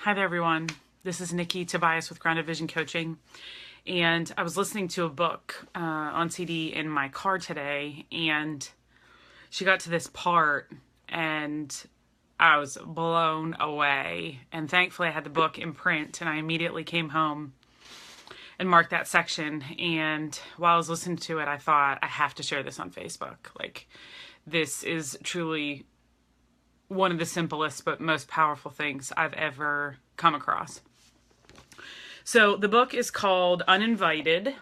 Hi there, everyone. This is Nikki Tobias with Grounded Vision Coaching. And I was listening to a book on CD in my car today, and she got to this part, and I was blown away. And thankfully, I had the book in print, and I immediately came home and marked that section. And while I was listening to it, I thought, I have to share this on Facebook. Like, this is truly one of the simplest but most powerful things I've ever come across. So the book is called Uninvited,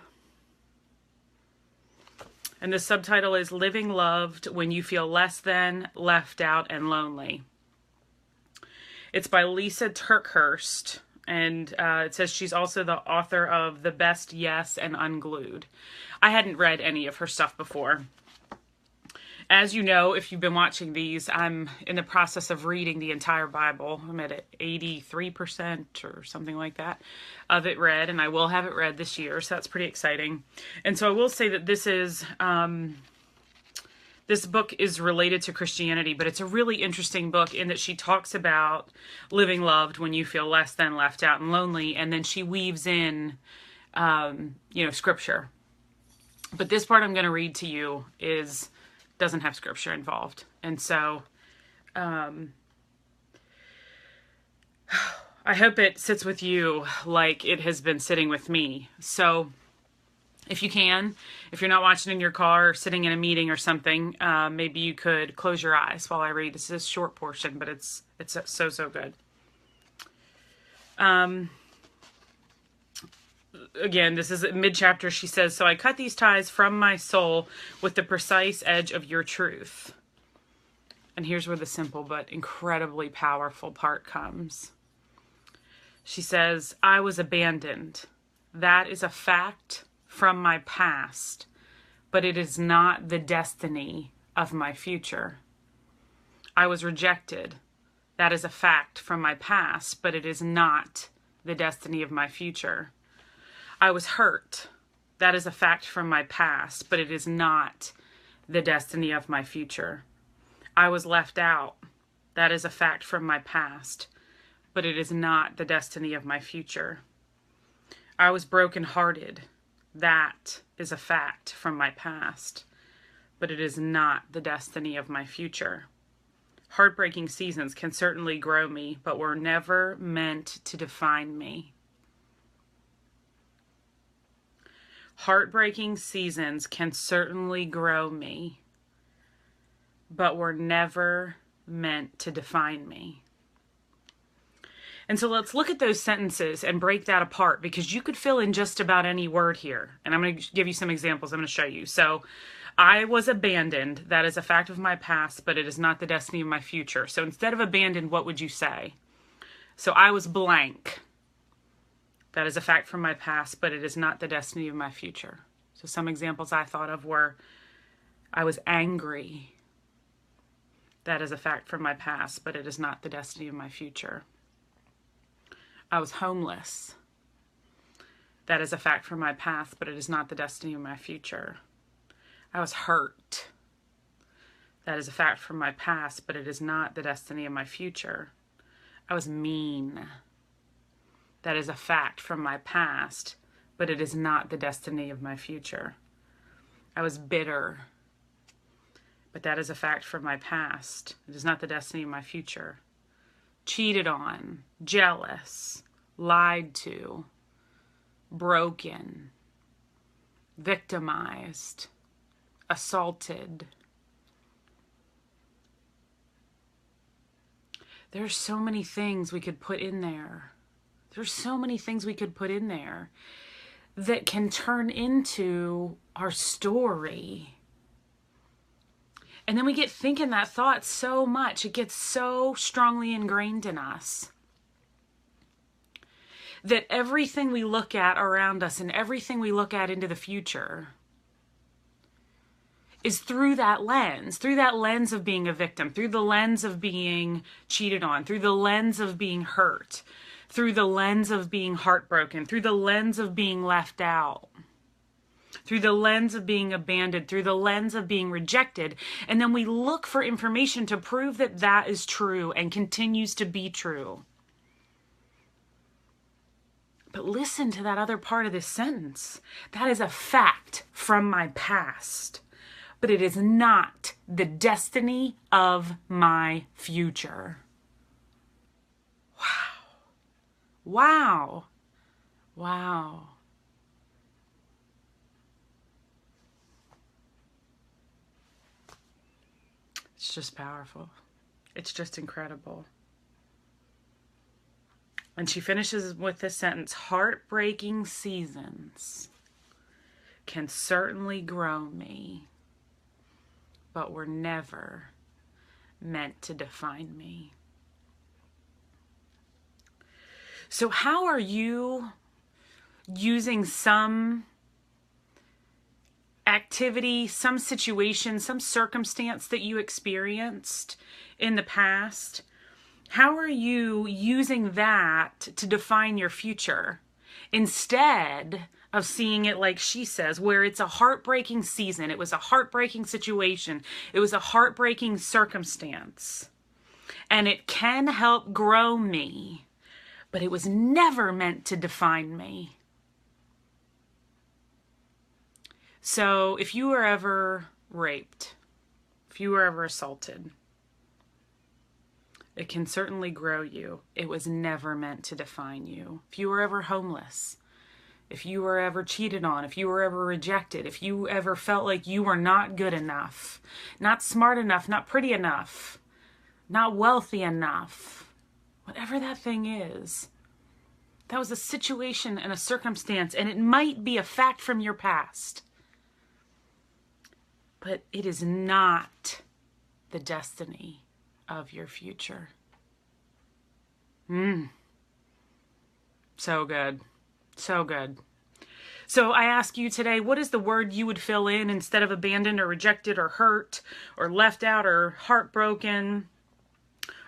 and the subtitle is Living Loved When You Feel Less Than, Left Out, and Lonely. It's by Lysa TerKeurst, and it says she's also the author of The Best Yes and Unglued. I hadn't read any of her stuff before. As you know, if you've been watching these, I'm in the process of reading the entire Bible. I'm at 83% or something like that of it read, and I will have it read this year, so that's pretty exciting. And so I will say that this book is related to Christianity, but it's a really interesting book in that she talks about living loved when you feel less than, left out, and lonely, and then she weaves in, scripture. But this part I'm going to read to you doesn't have scripture involved. And so I hope it sits with you like it has been sitting with me. So if you can, if you're not watching in your car or sitting in a meeting or something, maybe you could close your eyes while I read. This is a short portion, but it's so good. Again, this is mid-chapter. She says, "So I cut these ties from my soul with the precise edge of your truth." And here's where the simple but incredibly powerful part comes. She says, "I was abandoned. That is a fact from my past, but it is not the destiny of my future. I was rejected. That is a fact from my past, but it is not the destiny of my future. I was hurt. That is a fact from my past, but it is not the destiny of my future. I was left out. That is a fact from my past, but it is not the destiny of my future. I was brokenhearted. That is a fact from my past, but it is not the destiny of my future. Heartbreaking seasons can certainly grow me, but were never meant to define me. Heartbreaking seasons can certainly grow me, but were never meant to define me." And so let's look at those sentences and break that apart, because you could fill in just about any word here. And I'm going to give you some examples. I'm going to show you. So I was abandoned. That is a fact of my past, but it is not the destiny of my future. So instead of abandoned, what would you say? So I was blank. That is a fact from my past, but it is not the destiny of my future. So some examples I thought of were, I was angry. That is a fact from my past, but it is not the destiny of my future. I was homeless. That is a fact from my past, but it is not the destiny of my future. I was hurt. That is a fact from my past, but it is not the destiny of my future. I was mean. That is a fact from my past, but it is not the destiny of my future. I was bitter, but that is a fact from my past. It is not the destiny of my future. Cheated on, jealous, lied to, broken, victimized, assaulted. There's so many things we could put in there. There's so many things we could put in there that can turn into our story. And then we get thinking that thought so much. It gets so strongly ingrained in us that everything we look at around us and everything we look at into the future is through that lens of being a victim, through the lens of being cheated on, through the lens of being hurt, through the lens of being heartbroken, through the lens of being left out, through the lens of being abandoned, through the lens of being rejected. And then we look for information to prove that that is true and continues to be true. But listen to that other part of this sentence. That is a fact from my past, but it is not the destiny of my future. Wow. Wow. Wow. It's just powerful. It's just incredible. And she finishes with this sentence, heartbreaking seasons can certainly grow me, but were never meant to define me. So how are you using some activity, some situation, some circumstance that you experienced in the past? How are you using that to define your future instead of seeing it like she says, where it's a heartbreaking season, it was a heartbreaking situation, it was a heartbreaking circumstance, and it can help grow me, but it was never meant to define me. So if you were ever raped, if you were ever assaulted, it can certainly grow you. It was never meant to define you. If you were ever homeless, if you were ever cheated on, if you were ever rejected, if you ever felt like you were not good enough, not smart enough, not pretty enough, not wealthy enough, whatever that thing is, that was a situation and a circumstance, and it might be a fact from your past, but it is not the destiny of your future. So good. So good. So I ask you today, what is the word you would fill in instead of abandoned or rejected or hurt or left out or heartbroken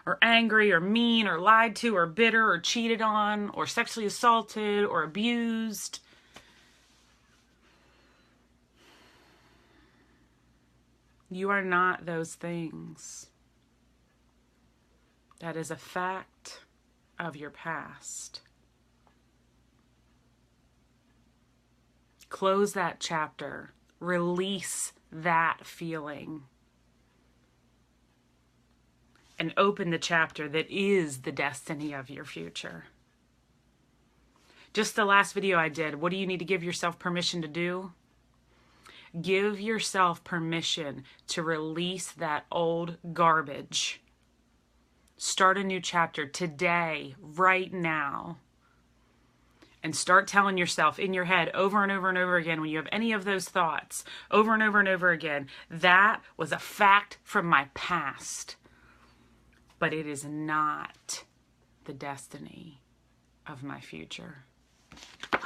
or angry or mean or lied to or bitter or cheated on or sexually assaulted or abused? You are not those things. That is a fact of your past. Close that chapter. Release that feeling. And open the chapter that is the destiny of your future. Just the last video I did, what do you need to give yourself permission to do? Give yourself permission to release that old garbage. Start a new chapter today, right now. And start telling yourself in your head over and over and over again, when you have any of those thoughts, over and over and over again, that was a fact from my past, but it is not the destiny of my future. Wow.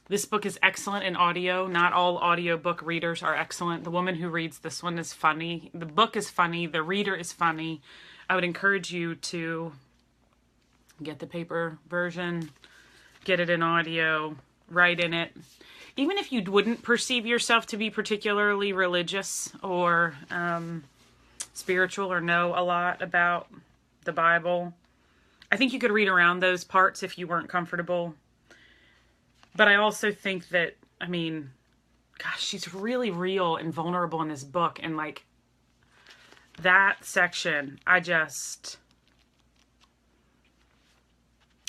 This book is excellent in audio. Not all audiobook readers are excellent. The woman who reads this one is funny. The book is funny. The reader is funny. I would encourage you to get the paper version, get it in audio, write in it. Even if you wouldn't perceive yourself to be particularly religious or spiritual or know a lot about the Bible, I think you could read around those parts if you weren't comfortable. But I also think that, I mean, gosh, she's really real and vulnerable in this book. And like that section, I just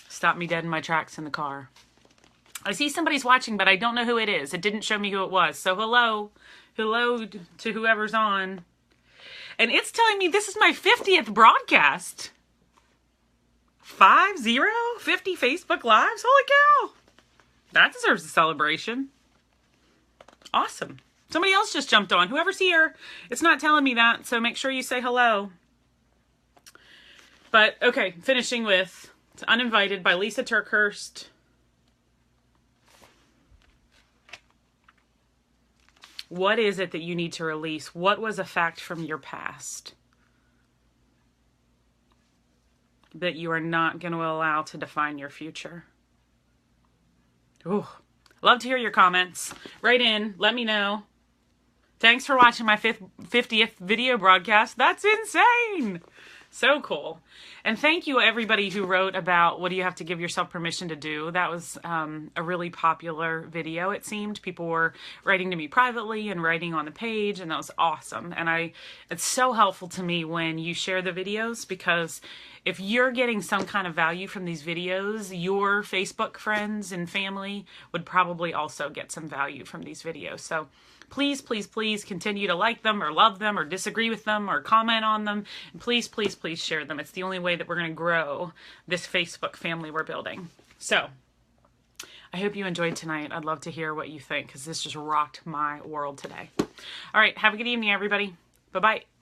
stopped me dead in my tracks in the car. I see somebody's watching, but I don't know who it is. It didn't show me who it was. So hello to whoever's on. And it's telling me this is my 50th broadcast. 50 Facebook Lives? Holy cow. That deserves a celebration. Awesome. Somebody else just jumped on. Whoever's here, it's not telling me that, so make sure you say hello. But, okay, finishing with It's Uninvited by Lisa TerKeurst. What is it that you need to release? What was a fact from your past that you are not going to allow to define your future? Ooh, love to hear your comments. Write in, let me know. Thanks for watching my 50th video broadcast. That's insane. So cool. And thank you everybody who wrote about what do you have to give yourself permission to do. That was a really popular video, it seemed. People were writing to me privately and writing on the page, and that was awesome. And it's so helpful to me when you share the videos, because if you're getting some kind of value from these videos, your Facebook friends and family would probably also get some value from these videos. So please, please, please continue to like them or love them or disagree with them or comment on them. And please, please, please share them. It's the only way that we're going to grow this Facebook family we're building. So I hope you enjoyed tonight. I'd love to hear what you think, because this just rocked my world today. All right. Have a good evening, everybody. Bye-bye.